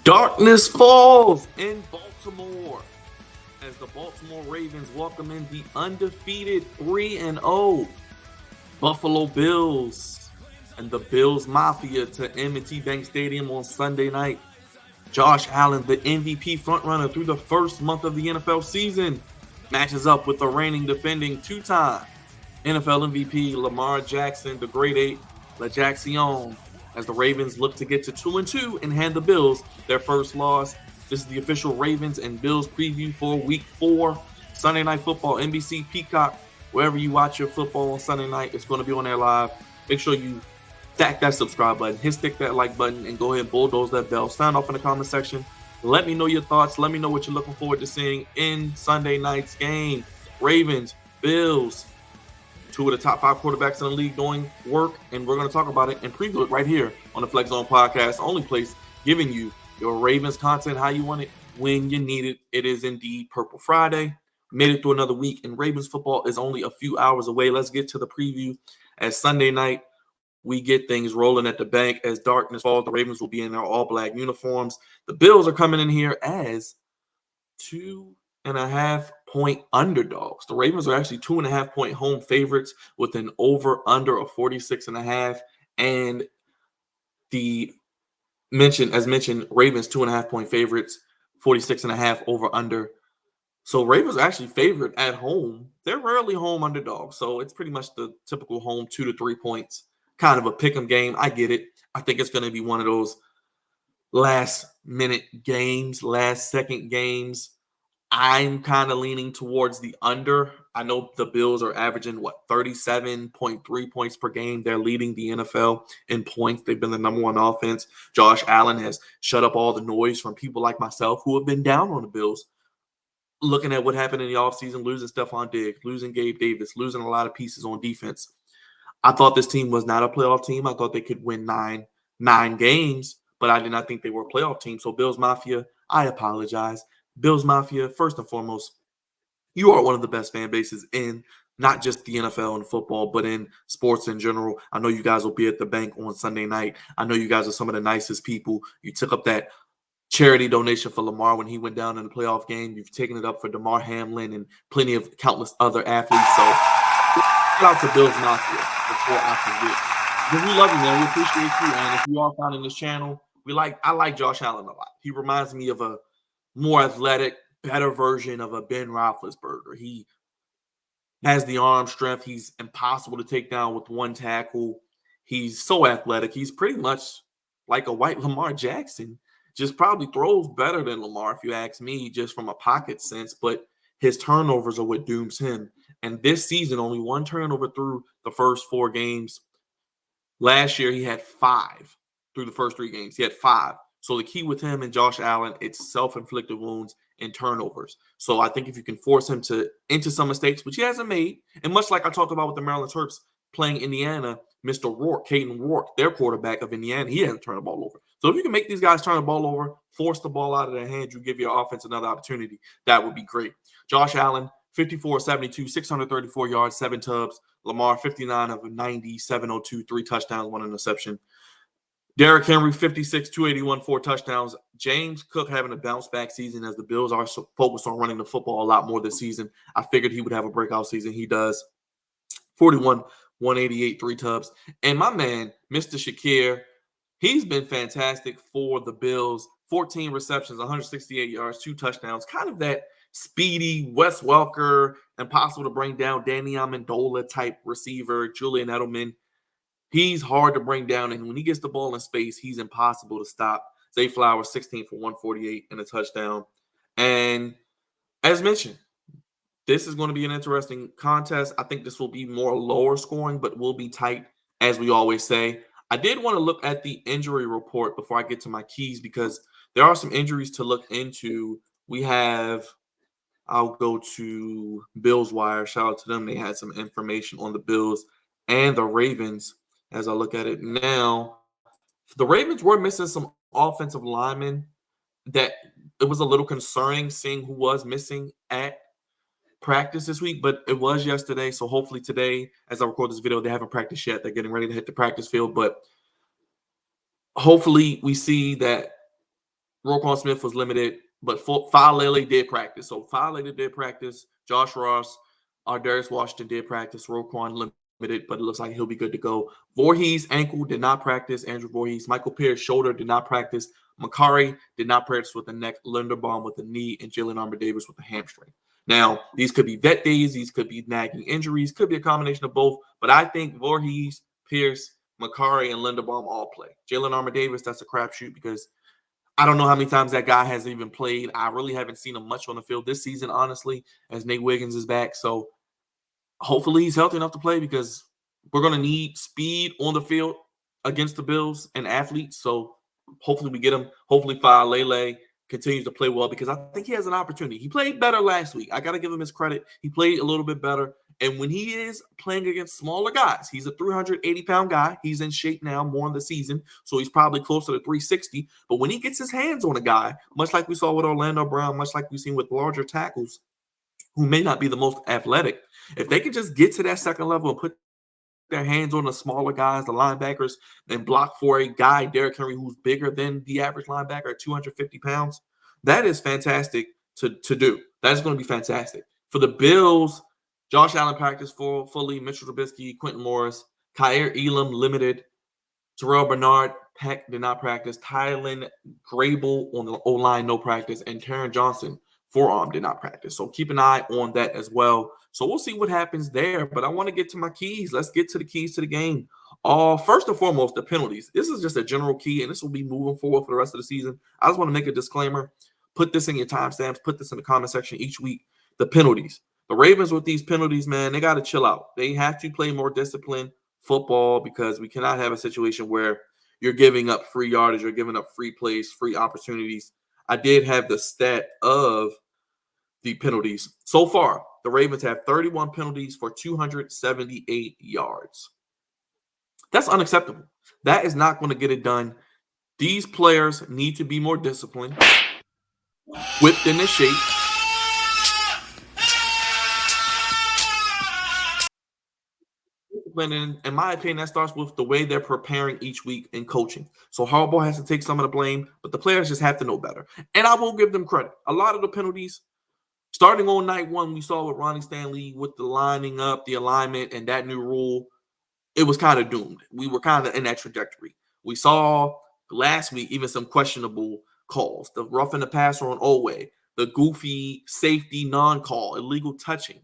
Darkness falls in Baltimore as the Baltimore Ravens welcome in the undefeated 3-0 Buffalo Bills and the Bills Mafia to M&T Bank Stadium on Sunday night. Josh Allen, the MVP frontrunner through the first month of the NFL season, matches up with the reigning defending two-time NFL MVP Lamar Jackson, the Great Eight, La Jackson, as the Ravens look to get to 2-2 and hand the Bills their first loss. This is the official Ravens and Bills preview for Week 4. Sunday Night Football, NBC, Peacock, wherever you watch your football on Sunday night, it's going to be on there live. Make sure you stack that subscribe button, stick that like button, and go ahead and bulldoze that bell. Sound off in the comment section. Let me know your thoughts. Let me know what you're looking forward to seeing in Sunday night's game. Ravens, Bills, two of the top 5 quarterbacks in the league doing work, and we're going to talk about it and preview it right here on the Flex Zone Podcast, the only place giving you your Ravens content how you want it, when you need it. It is indeed Purple Friday. Made it through another week, and Ravens football is only a few hours away. Let's get to the preview. As Sunday night, we get things rolling at the bank. As darkness falls, the Ravens will be in their all-black uniforms. The Bills are coming in here as 2.5-point underdogs. The Ravens are actually 2.5-point home favorites with an over-under of 46.5. And as mentioned, Ravens 2.5-point favorites, 46.5 over-under. So Ravens are actually favored at home. They're rarely home underdogs, so it's pretty much the typical home 2 to 3 points, kind of a pick 'em game. I get it. I think it's going to be one of those last-minute games, last-second games. I'm kind of leaning towards the under. I know the Bills are averaging, 37.3 points per game. They're leading the NFL in points. They've been the number one offense. Josh Allen has shut up all the noise from people like myself who have been down on the Bills, looking at what happened in the offseason, losing Stephon Diggs, losing Gabe Davis, losing a lot of pieces on defense. I thought this team was not a playoff team. I thought they could win nine games, but I did not think they were a playoff team. So Bills Mafia, I apologize. Bills Mafia, first and foremost, you are one of the best fan bases in not just the NFL and football, but in sports in general. I know you guys will be at the bank on Sunday night. I know you guys are some of the nicest people. You took up that charity donation for Lamar when he went down in the playoff game. You've taken it up for DeMar Hamlin and plenty of countless other athletes. So shout out to Bills Mafia before I forget. Because we love you, man. We appreciate you. And if you are finding this channel, I like Josh Allen a lot. He reminds me of a more athletic, better version of a Ben Roethlisberger. He has the arm strength. He's impossible to take down with one tackle. He's so athletic. He's pretty much like a white Lamar Jackson. Just probably throws better than Lamar, if you ask me, just from a pocket sense. But his turnovers are what dooms him. And this season, only one turnover through the first 4 games. Last year, he had 5 through the first 3 games. He had 5. So the key with him and Josh Allen, it's self-inflicted wounds and turnovers. So I think if you can force him into some mistakes, which he hasn't made, and much like I talked about with the Maryland Terps playing Indiana, Mr. Rourke, Caden Rourke, their quarterback of Indiana, he hasn't turned the ball over. So if you can make these guys turn the ball over, force the ball out of their hands, you give your offense another opportunity, that would be great. Josh Allen, 54-72, 634 yards, 7 tubs. Lamar, 59 of 90, 702, 3 touchdowns, 1 interception. Derrick Henry, 56, 281, 4 touchdowns. James Cook having a bounce-back season as the Bills are focused on running the football a lot more this season. I figured he would have a breakout season. He does. 41, 188, 3 tubs. And my man, Mr. Shakir, he's been fantastic for the Bills. 14 receptions, 168 yards, 2 touchdowns. Kind of that speedy Wes Welker, impossible to bring down, Danny Amendola type receiver, Julian Edelman. He's hard to bring down, and when he gets the ball in space, he's impossible to stop. Zay Flowers, 16 for 148 and a touchdown. And as mentioned, this is going to be an interesting contest. I think this will be more lower scoring, but will be tight, as we always say. I did want to look at the injury report before I get to my keys because there are some injuries to look into. I'll go to Bills Wire. Shout out to them. They had some information on the Bills and the Ravens. As I look at it now, the Ravens were missing some offensive linemen that it was a little concerning seeing who was missing at practice this week, but it was yesterday. So hopefully today, as I record this video, they haven't practiced yet. They're getting ready to hit the practice field, but hopefully we see that Roquan Smith was limited, but Falele did practice. So Falele did practice. Josh Ross, Darius Washington did practice. Roquan limited, but it looks like he'll be good to go. Voorhees ankle did not practice. Andrew Voorhees. Michael Pierce shoulder did not practice. Makari did not practice with the neck. Linderbaum with the knee, and Jalen Armour Davis with the hamstring. Now, these could be vet days. These could be nagging injuries. Could be a combination of both. But I think Voorhees, Pierce, Makari, and Linderbaum all play. Jalen Armour Davis, that's a crapshoot because I don't know how many times that guy has even played. I really haven't seen him much on the field this season, honestly, as Nate Wiggins is back. So hopefully he's healthy enough to play because we're going to need speed on the field against the Bills and athletes. So hopefully we get him. Hopefully Lele continues to play well because I think he has an opportunity. He played better last week. I got to give him his credit. He played a little bit better. And when he is playing against smaller guys, he's a 380-pound guy. He's in shape now more in the season, so he's probably closer to 360. But when he gets his hands on a guy, much like we saw with Orlando Brown, much like we've seen with larger tackles who may not be the most athletic, if they can just get to that second level and put their hands on the smaller guys, the linebackers, and block for a guy, Derrick Henry, who's bigger than the average linebacker at 250 pounds, that is fantastic to do. That is going to be fantastic. For the Bills, Josh Allen practiced fully, Mitchell Trubisky, Quentin Morris, Kyer Elam limited, Terrell Bernard Peck did not practice, Tylen Grable on the O-line, no practice, and Taron Johnson, forearm, did not practice. So keep an eye on that as well. So we'll see what happens there. But I want to get to my keys. Let's get to the keys to the game. First and foremost, the penalties. This is just a general key, and this will be moving forward for the rest of the season. I just want to make a disclaimer. Put this in your timestamps. Put this in the comment section each week. The penalties. The Ravens with these penalties, man, they got to chill out. They have to play more disciplined football because we cannot have a situation where you're giving up free yardage, you're giving up free plays, free opportunities. I did have the stat of the penalties. So far, the Ravens have 31 penalties for 278 yards. That's unacceptable. That is not going to get it done. These players need to be more disciplined, whipped into shape. And in my opinion, that starts with the way they're preparing each week in coaching. So Harbaugh has to take some of the blame, but the players just have to know better. And I will give them credit. A lot of the penalties, starting on night one, we saw with Ronnie Stanley with the lining up, the alignment, and that new rule, it was kind of doomed. We were kind of in that trajectory. We saw last week even some questionable calls. The roughing the passer on Oweh, the goofy safety non-call, illegal touching.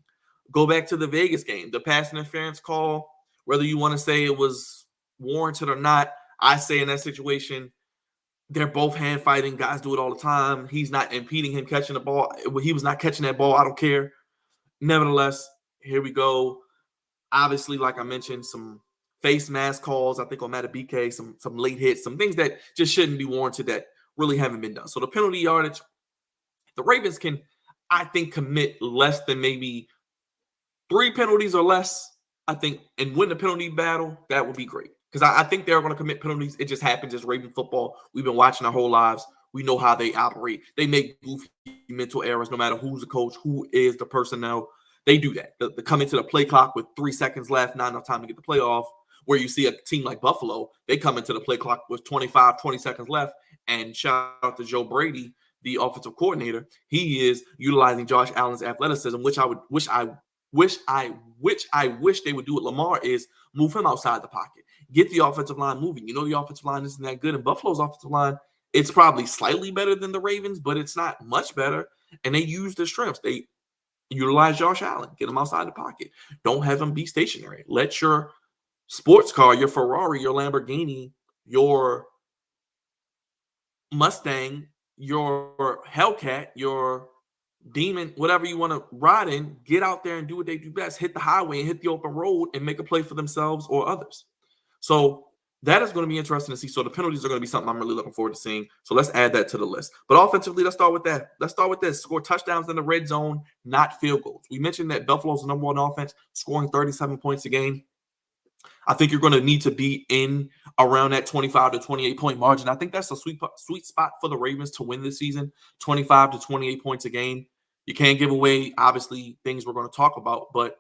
Go back to the Vegas game, the pass interference call, whether you want to say it was warranted or not. I say in that situation, they're both hand fighting. Guys do it all the time. He's not impeding him catching the ball. He was not catching that ball. I don't care. Nevertheless, here we go. Obviously, like I mentioned, some face mask calls, I think on Matabike, some late hits, some things that just shouldn't be warranted that really haven't been done. So the penalty yardage, the Ravens can, I think, commit less than maybe 3 penalties or less, I think, and win the penalty battle. That would be great. Because I think they're going to commit penalties. It just happens as Raven football. We've been watching our whole lives. We know how they operate. They make goofy mental errors no matter who's the coach, who is the personnel. They do that. The coming to the play clock with 3 seconds left, not enough time to get the play off. Where you see a team like Buffalo, they come into the play clock with 20 seconds left. And shout out to Joe Brady, the offensive coordinator. He is utilizing Josh Allen's athleticism, which I wish they would do with Lamar, is move him outside the pocket. Get the offensive line moving. You know the offensive line isn't that good. And Buffalo's offensive line, it's probably slightly better than the Ravens, but it's not much better. And they use their strengths. They utilize Josh Allen. Get him outside the pocket. Don't have him be stationary. Let your sports car, your Ferrari, your Lamborghini, your Mustang, your Hellcat, your Demon, whatever you want to ride in, get out there and do what they do best. Hit the highway and hit the open road and make a play for themselves or others. So that is going to be interesting to see. So the penalties are going to be something I'm really looking forward to seeing. So let's add that to the list. But offensively, let's start with that. Let's start with this. Score touchdowns in the red zone, not field goals. We mentioned that Buffalo's the number one offense, scoring 37 points a game. I think you're going to need to be in around that 25 to 28 point margin. I think that's a sweet spot for the Ravens to win this season, 25 to 28 points a game. You can't give away, obviously, things we're going to talk about, but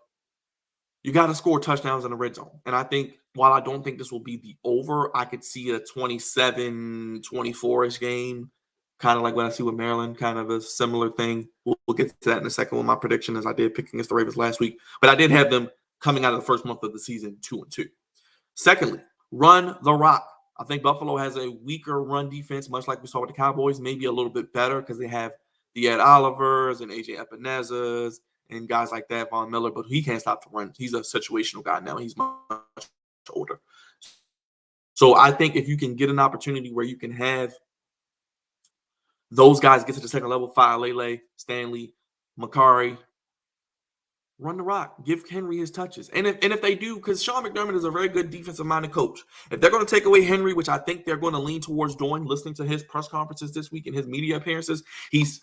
you got to score touchdowns in the red zone. And I think while I don't think this will be the over, I could see a 27-24-ish game. kind of like what I see with Maryland, kind of a similar thing. We'll get to that in a second with my prediction, as I did pick against the Ravens last week. But I did have them coming out of the first month of the season 2-2. Secondly, run the rock. I think Buffalo has a weaker run defense, much like we saw with the Cowboys, maybe a little bit better because they have the Ed Olivers and AJ Epinezas and guys like that, Von Miller, but he can't stop the run. He's a situational guy now. He's much older. So I think if you can get an opportunity where you can have those guys get to the second level, Lele, Stanley, Makari, run the rock. Give Henry his touches. And if they do, because Sean McDermott is a very good defensive-minded coach, if they're going to take away Henry, which I think they're going to lean towards doing, listening to his press conferences this week and his media appearances, he's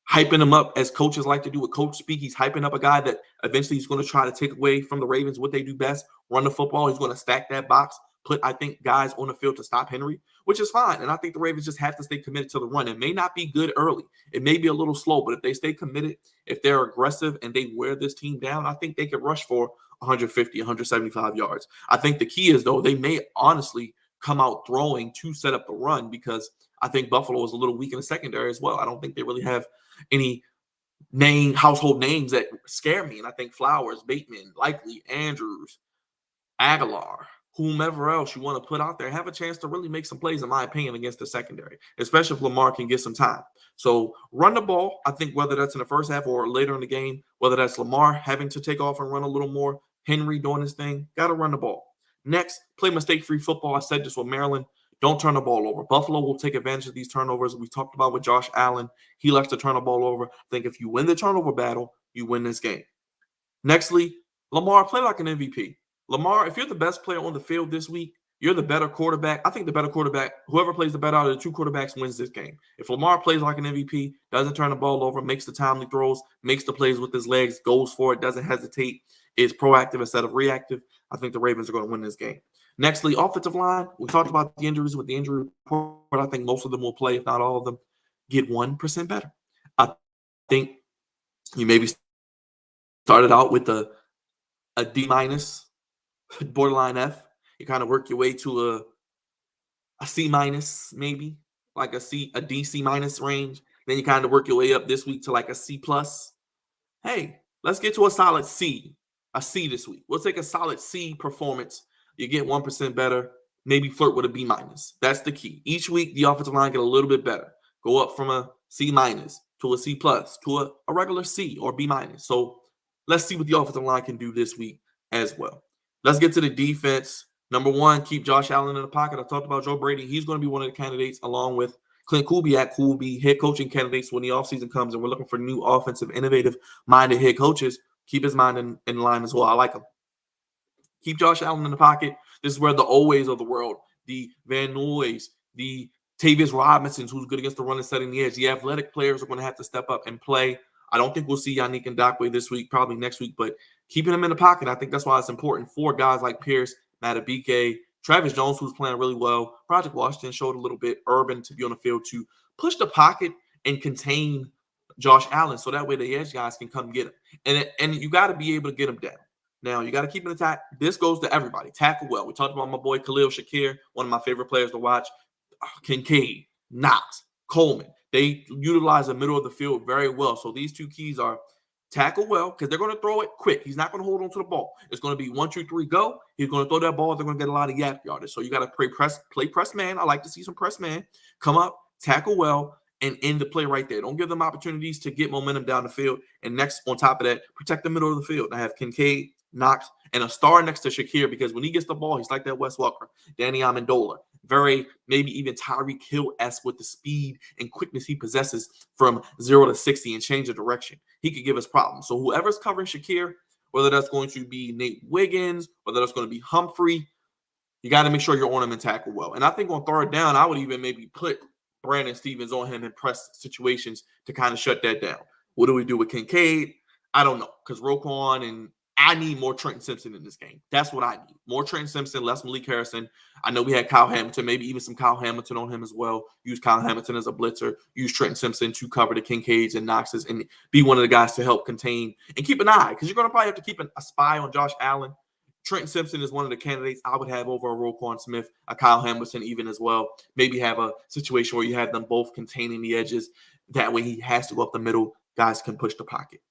hyping him up as coaches like to do with coach speak. He's hyping up a guy that eventually he's going to try to take away from the Ravens what they do best, run the football. He's going to stack that box, put, I think, guys on the field to stop Henry, which is fine. And I think the Ravens just have to stay committed to the run. It may not be good early. It may be a little slow, but if they stay committed, if they're aggressive and they wear this team down, I think they could rush for 150, 175 yards. I think the key is, though, they may honestly come out throwing to set up the run because I think Buffalo is a little weak in the secondary as well. I don't think they really have any household names that scare me. And I think Flowers, Bateman, Likely, Andrews, Aguilar, whomever else you want to put out there, have a chance to really make some plays, in my opinion, against the secondary, especially if Lamar can get some time. So run the ball. I think whether that's in the first half or later in the game, whether that's Lamar having to take off and run a little more, Henry doing his thing, got to run the ball. Next, play mistake-free football. I said this with Maryland. Don't turn the ball over. Buffalo will take advantage of these turnovers. We talked about with Josh Allen. He likes to turn the ball over. I think if you win the turnover battle, you win this game. Nextly, Lamar, play like an MVP. Lamar, if you're the best player on the field this week, you're the better quarterback. I think the better quarterback, whoever plays the better out of the two quarterbacks wins this game. If Lamar plays like an MVP, doesn't turn the ball over, makes the timely throws, makes the plays with his legs, goes for it, doesn't hesitate, is proactive instead of reactive, I think the Ravens are going to win this game. Nextly, offensive line. We talked about the injuries with the injury report. I think most of them will play, if not all of them. Get 1% better. I think you maybe started out with a D minus, borderline F. You kind of work your way to a C minus, maybe like a D C minus range. Then you kind of work your way up this week to like a C plus. Hey, let's get to a solid C, a C this week. We'll take a solid C performance. You get 1% better, maybe flirt with a B minus. That's the key. Each week, the offensive line get a little bit better. Go up from a C minus to a C plus to a regular C or B minus. So let's see what the offensive line can do this week as well. Let's get to the defense. Number one, keep Josh Allen in the pocket. I talked about Joe Brady. He's going to be one of the candidates along with Clint Kubiak, who will be head coaching candidates when the offseason comes, and we're looking for new offensive, innovative-minded head coaches. Keep his mind in line as well. I like him. Keep Josh Allen in the pocket. This is where the Oways of the world, the Van Noys, the Tavius Robinsons, who's good against the run and setting the edge, the athletic players are going to have to step up and play. I don't think we'll see Yannick Ngakoue this week, probably next week, but keeping him in the pocket, I think that's why it's important for guys like Pierce, Matabike, Travis Jones, who's playing really well. Project Washington showed a little bit. Urban to be on the field to push the pocket and contain Josh Allen so that way the edge guys can come get him. And you got to be able to get him down. Now, you got to keep an attack. This goes to everybody. Tackle well. We talked about my boy Khalil Shakir, one of my favorite players to watch. Kincaid, Knox, Coleman. They utilize the middle of the field very well. So these two keys are tackle well because they're going to throw it quick. He's not going to hold on to the ball. It's going to be 1, 2, 3, go. He's going to throw that ball. They're going to get a lot of yak yardage. So you got to play press man. I like to see some press man. Come up, tackle well, and end the play right there. Don't give them opportunities to get momentum down the field. And next, on top of that, protect the middle of the field. I have Kincaid, Knox, and a star next to Shakir because when he gets the ball, he's like that Wes Welker, Danny Amendola. Very, maybe even Tyreek Hill-esque with the speed and quickness he possesses from 0 to 60 and change the direction. He could give us problems. So whoever's covering Shakir, whether that's going to be Nate Wiggins, whether that's going to be Humphrey, you got to make sure you're on him and tackle well. And I think on third down, I would even maybe put Brandon Stevens on him in press situations to kind of shut that down. What do we do with Kincaid? I don't know because Roquan and I need more Trenton Simpson in this game. That's what I need. More Trenton Simpson, less Malik Harrison. I know we had Kyle Hamilton, maybe even some Kyle Hamilton on him as well. Use Kyle Hamilton as a blitzer. Use Trenton Simpson to cover the Kincaids and Knoxes and be one of the guys to help contain and keep an eye because you're going to probably have to keep a spy on Josh Allen Trenton Simpson is one of the candidates I would have over a Roquan Smith, a Kyle Hamilton even as well. Maybe have a situation where you have them both containing the edges. That way he has to go up the middle. Guys can push the pocket.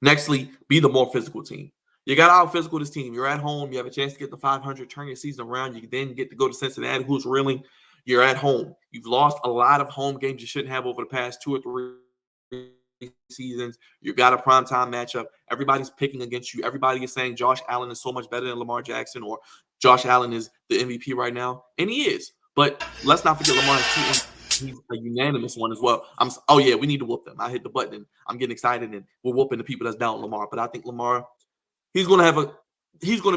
Nextly, be the more physical team. You got to out physical this team. You're at home. You have a chance to get the 500, turn your season around. You then get to go to Cincinnati, who's reeling. You're at home. You've lost a lot of home games you shouldn't have over the past 2 or 3 seasons. You got a primetime matchup. Everybody's picking against you. Everybody is saying Josh Allen is so much better than Lamar Jackson, or Josh Allen is the MVP right now. And he is. But let's not forget Lamar has 2 he's a unanimous one as well. Oh yeah, we need to whoop them. I hit the button and I'm getting excited and we're whooping the people that's down Lamar. But I think Lamar, he's gonna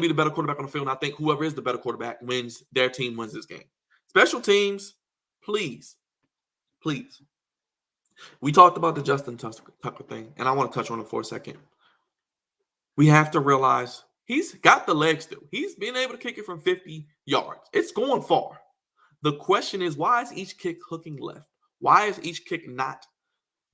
be the better quarterback on the field. And I think whoever is the better quarterback wins, their team wins this game. Special teams, please. Please. We talked about the Justin Tucker thing, and I want to touch on it for a second. We have to realize he's got the legs still. He's been able to kick it from 50 yards. It's going far. The question is, why is each kick hooking left? Why is each kick not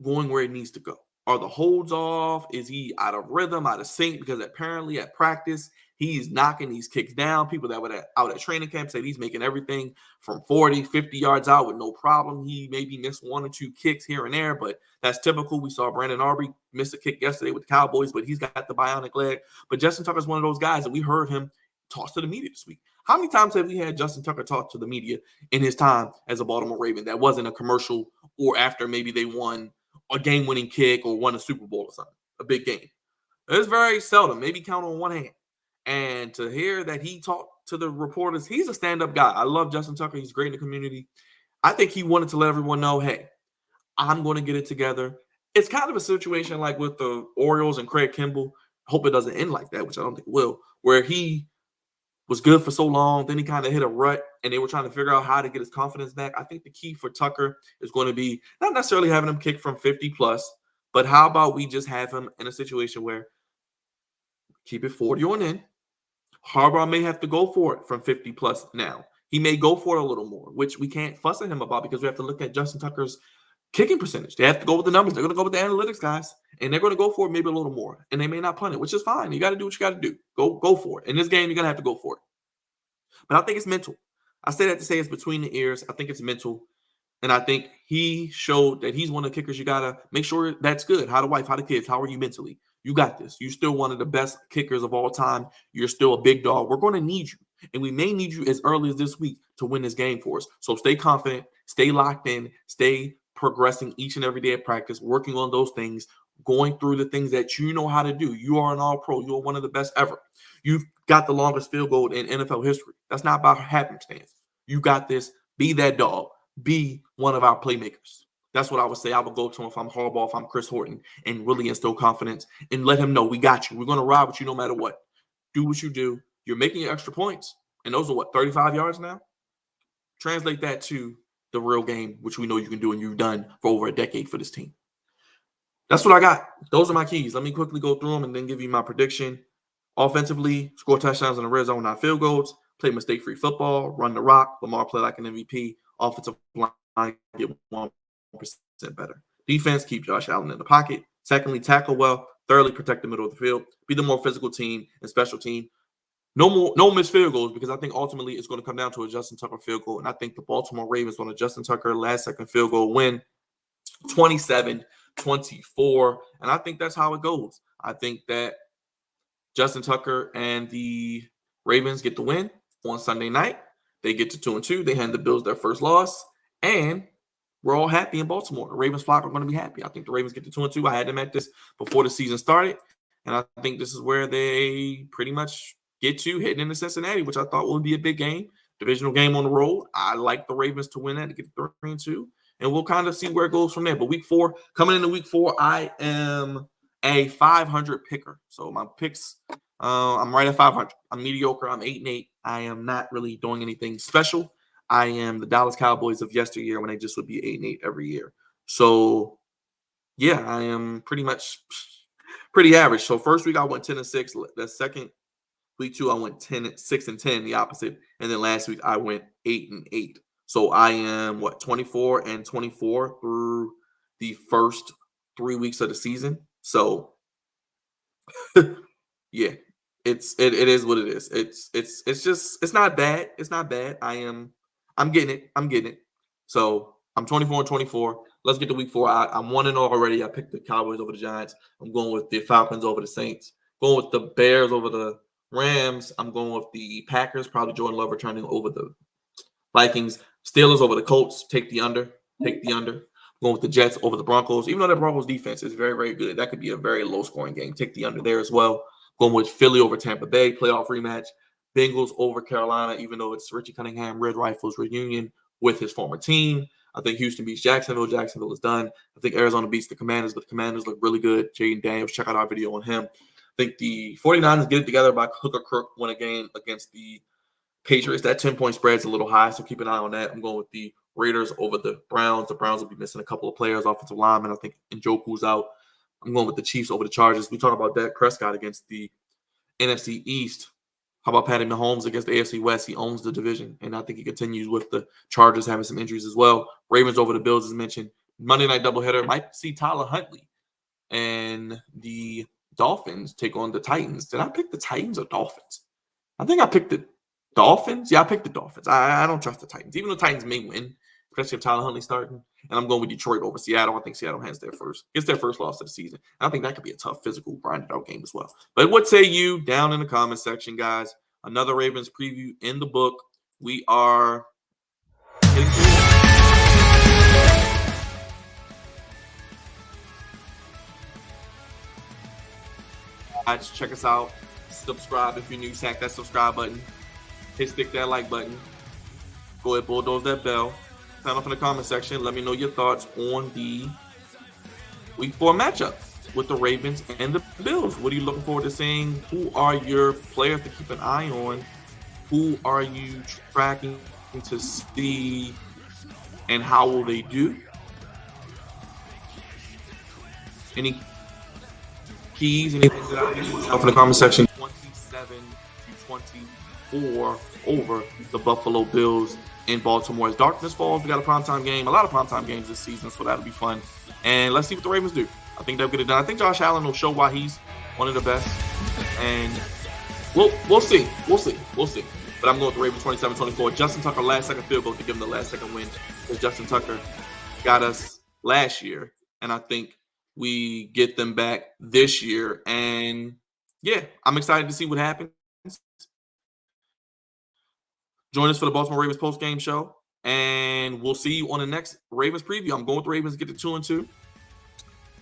going where it needs to go? Are the holds off? Is he out of rhythm, out of sync? Because apparently at practice, he's knocking these kicks down. People that were out at training camp said he's making everything from 40, 50 yards out with no problem. He maybe missed 1 or 2 kicks here and there, but that's typical. We saw Brandon Aubrey miss a kick yesterday with the Cowboys, but he's got the bionic leg. But Justin Tucker's one of those guys that we heard him talk to the media this week. How many times have we had Justin Tucker talk to the media in his time as a Baltimore Raven that wasn't a commercial or after maybe they won a game-winning kick or won a Super Bowl or something, a big game? It's very seldom, maybe count on one hand. And to hear that he talked to the reporters, he's a stand-up guy. I love Justin Tucker. He's great in the community. I think he wanted to let everyone know, hey, I'm going to get it together. It's kind of a situation like with the Orioles and Craig Kimbrell. I hope it doesn't end like that, which I don't think it will, where he was good for so long, then he kind of hit a rut, and they were trying to figure out how to get his confidence back. I think the key for Tucker is going to be not necessarily having him kick from 50 plus, but how about we just have him in a situation where keep it 40 on in. Harbaugh may have to go for it from 50 plus now. He may go for it a little more, which we can't fuss at him about because we have to look at Justin Tucker's kicking percentage. They have to go with the numbers. They're going to go with the analytics, guys, and they're going to go for it maybe a little more, and they may not punt it, which is fine. You got to do what you got to do. Go for it. In this game, you're going to have to go for it. But I think it's mental. I say that to say it's between the ears. I think it's mental. And I think he showed that he's one of the kickers. You got to make sure that's good. How the wife, how the kids, how are you mentally? You got this. You're still one of the best kickers of all time. You're still a big dog. We're going to need you. And we may need you as early as this week to win this game for us. So stay confident, stay locked in, stay progressing each and every day at practice, working on those things, going through the things that you know how to do. You are an all-pro. You are one of the best ever. You've got the longest field goal in NFL history. That's not about happenstance. You got this. Be that dog. Be one of our playmakers. That's what I would say. I would go to him if I'm Harbaugh, if I'm Chris Horton, and really instill confidence and let him know we got you. We're going to ride with you no matter what. Do what you do. You're making your extra points. And those are what, 35 yards now? Translate that to the real game, which we know you can do and you've done for over a decade for this team. That's what I got. Those are my keys. Let me quickly go through them and then give you my prediction. Offensively, score touchdowns in the red zone, not field goals. Play mistake-free football. Run the rock. Lamar play like an MVP. Offensive line get 1% better. Defense, keep Josh Allen in the pocket. Secondly, tackle well. Thirdly, protect the middle of the field. Be the more physical team and special team. No missed field goals because I think ultimately it's going to come down to a Justin Tucker field goal. And I think the Baltimore Ravens on a Justin Tucker last-second field goal win 27-24. And I think that's how it goes. I think that Justin Tucker and the Ravens get the win on Sunday night. They get to 2-2. They hand the Bills their first loss. And we're all happy in Baltimore. The Ravens flock are going to be happy. I think the Ravens get to 2-2. I had them at this before the season started. And I think this is where they pretty much get to heading into Cincinnati, which I thought would be a big game. Divisional game on the road. I like the Ravens to win that to get 3-2. And we'll kind of see where it goes from there. But coming into week 4, I am a 500 picker. So my picks, I'm right at 500. I'm mediocre. I'm 8-8. I am not really doing anything special. I am the Dallas Cowboys of yesteryear when they just would be 8-8 every year. So, yeah, I am pretty much pretty average. So first week I went 10-6. The second week 2 I went 6-10, the opposite. And then last week I went 8-8. So I am 24-24 through the first 3 weeks of the season. So yeah, It is what it is. It's just it's not bad. It's not bad. I'm getting it. I'm getting it. So I'm 24-24. Let's get to week 4. I'm 1-0 already. I picked the Cowboys over the Giants. I'm going with the Falcons over the Saints. Going with the Bears over the Rams. I'm going with the Packers. Probably Jordan Love returning over the Vikings. Steelers over the Colts. Take the under. Take the under. Going with the Jets over the Broncos. Even though the Broncos defense is very, very good, that could be a very low scoring game. Take the under there as well. Going with Philly over Tampa Bay, playoff rematch. Bengals over Carolina, even though it's Richie Cunningham, Red Rifles reunion with his former team. I think Houston beats Jacksonville. Jacksonville is done. I think Arizona beats the Commanders, but the Commanders look really good. Jaden Daniels, check out our video on him. I think the 49ers get it together by hook or crook, win a game against the Patriots. That 10-point spread is a little high, so keep an eye on that. I'm going with the Raiders over the Browns. The Browns will be missing a couple of players, offensive linemen. I think Njoku's out. I'm going with the Chiefs over the Chargers. We talk about Dak Prescott against the NFC East. How about Patty Mahomes against the AFC West? He owns the division, and I think he continues with the Chargers having some injuries as well. Ravens over the Bills, as mentioned. Monday night doubleheader. Might see Tyler Huntley and the Dolphins take on the Titans. Did I pick the Titans or Dolphins? I think I picked the Dolphins. Yeah, I picked the Dolphins. I don't trust the Titans, even though the Titans may win, especially if Tyler Huntley starting. And I'm going with Detroit over Seattle. I think Seattle gets their first loss of the season. I think that could be a tough, physical, grinded out game as well. But what say you down in the comment section, guys? Another Ravens preview in the book. We are getting through. Guys, check us out. Subscribe if you're new. Sack that subscribe button. Stick that like button. Go ahead, bulldoze that bell. Sign off in the comment section. Let me know your thoughts on the week 4 matchup with the Ravens and the Bills. What are you looking forward to seeing? Who are your players to keep an eye on? Who are you tracking to see? And how will they do? Any keys, anything that I need? Off in the comment section. 27-24 over the Buffalo Bills in Baltimore. As darkness falls, we got a primetime game. A lot of primetime games this season, so that'll be fun. And let's see what the Ravens do. I think they'll get it done. I think Josh Allen will show why he's one of the best. And we'll see. We'll see. But I'm going with the Ravens 27-24. Justin Tucker, last-second field goal to give them the last-second win. Because Justin Tucker got us last year. And I think we get them back this year. And, yeah, I'm excited to see what happens. Join us for the Baltimore Ravens post-game show. And we'll see you on the next Ravens preview. I'm going with the Ravens to get to 2-2.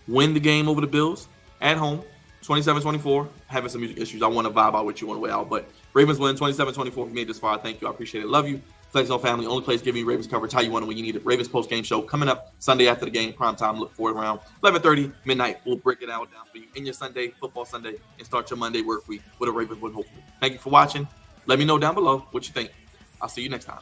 Win the game over the Bills at home. 27-24. Having some music issues. I want to vibe out with you on the way out. But Ravens win 27-24. If you made this far, thank you. I appreciate it. Love you. Flex No Family. Only place giving you Ravens coverage how you want it when you need it. Ravens post-game show coming up Sunday after the game. Prime time. Look for it around 11:30 midnight. We'll break it out down for you in your Sunday, football Sunday, and start your Monday work week with a Ravens win, hopefully. Thank you for watching. Let me know down below what you think. I'll see you next time.